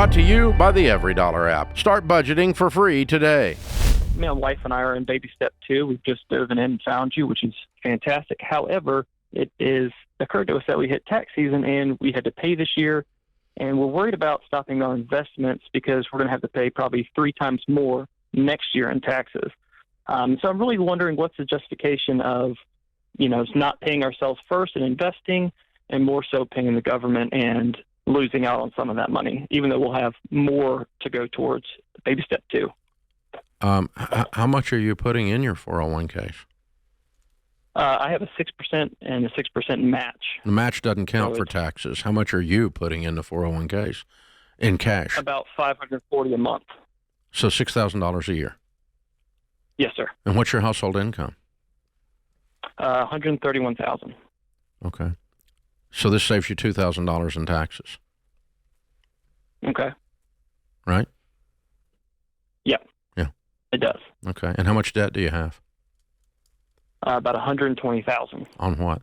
Brought to you by the Every Dollar app. Start budgeting for free today. My wife and I are in baby step 2. We've just driven in and found you, which is fantastic. However, it is occurred to us that we hit tax season and we had to pay this year, and we're worried about stopping our investments because we're going to have to pay probably 3 times more next year in taxes. So I'm really wondering what's the justification of, not paying ourselves first and investing, and more so paying the government and losing out on some of that money, even though we'll have more to go towards baby step 2. How much are you putting in your 401ks? I have a 6% and a 6% match. The match doesn't count for taxes. How much are you putting in the 401ks in cash? About $540 a month. So $6,000 a year. Yes, sir. And what's your household income? $131,000. Okay. So this saves you $2,000 in taxes. Okay. Right? Yep. Yeah. It does. Okay. And how much debt do you have? About $120,000. On what?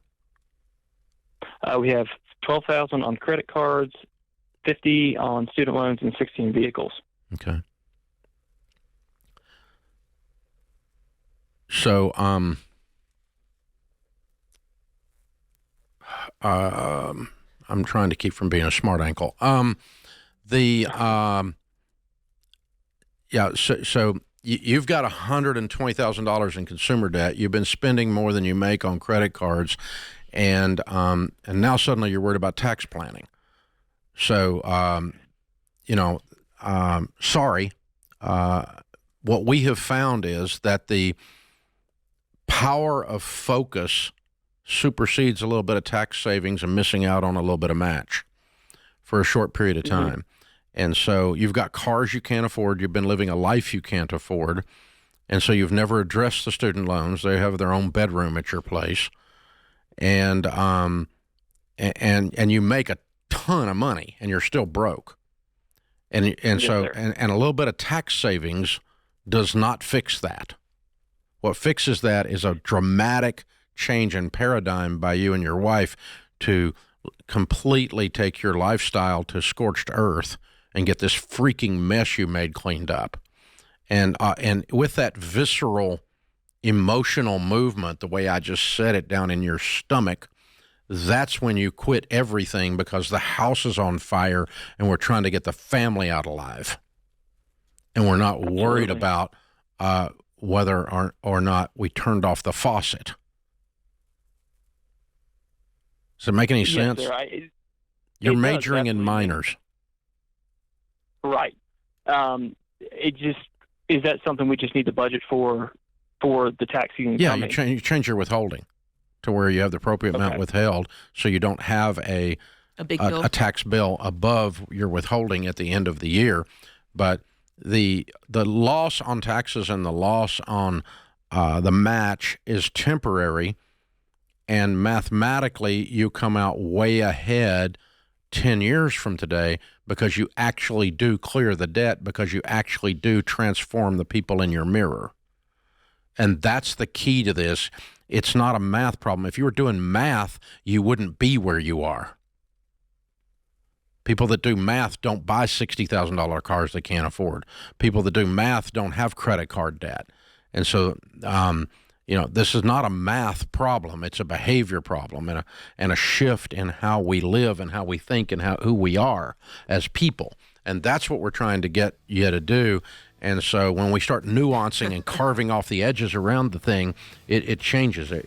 We have $12,000 on credit cards, $50 on student loans, and 16 vehicles. Okay. So, I'm trying to keep from being a smart ankle. So you've got $120,000 in consumer debt. You've been spending more than you make on credit cards, and now suddenly you're worried about tax planning. So, sorry. What we have found is that the power of focus supersedes a little bit of tax savings and missing out on a little bit of match for a short period of time. Mm-hmm. And so you've got cars you can't afford. You've been living a life you can't afford. And so you've never addressed the student loans. They have their own bedroom at your place. And you make a ton of money and you're still broke. And so a little bit of tax savings does not fix that. What fixes that is a dramatic change in paradigm by you and your wife to completely take your lifestyle to scorched earth and get this freaking mess you made cleaned up. And with that visceral, emotional movement, the way I just said it down in your stomach, that's when you quit everything because the house is on fire and we're trying to get the family out alive. And we're not worried about whether or not we turned off the faucet. Does it make any sense? Yes, sir. You're majoring in minors. Right. Is that something we just need to budget for the tax season? Yeah, you change your withholding to where you have the appropriate amount withheld, so you don't have a tax bill above your withholding at the end of the year. But the loss on taxes and the loss on the match is temporary, and mathematically you come out way ahead 10 years from today because you actually do clear the debt, because you actually do transform the people in your mirror. And that's the key to this. It's not a math problem. If you were doing math, you wouldn't be where you are. People that do math don't buy $60,000 cars they can't afford. People that do math don't have credit card debt. And so, this is not a math problem. It's a behavior problem and a shift in how we live and how we think and who we are as people. And that's what we're trying to get you to do. And so when we start nuancing and carving off the edges around the thing, it changes it.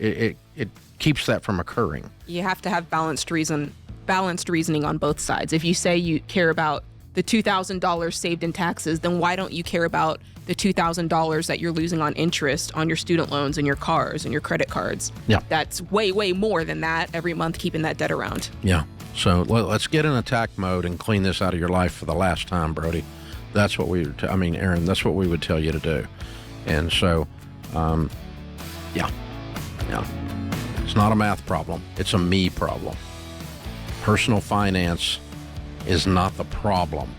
It keeps that from occurring. You have to have balanced reasoning on both sides. If you say you care about the $2,000 saved in taxes, then why don't you care about the $2,000 that you're losing on interest on your student loans and your cars and your credit cards? Yeah. That's way, way more than that every month, keeping that debt around. Yeah. So let's get in attack mode and clean this out of your life for the last time, Brody. That's what Aaron, that's what we would tell you to do. And so, yeah. It's not a math problem. It's a me problem. Personal finance is not the problem.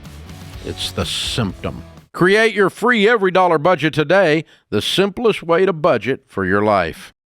It's the symptom. Create your free Every Dollar budget today, the simplest way to budget for your life.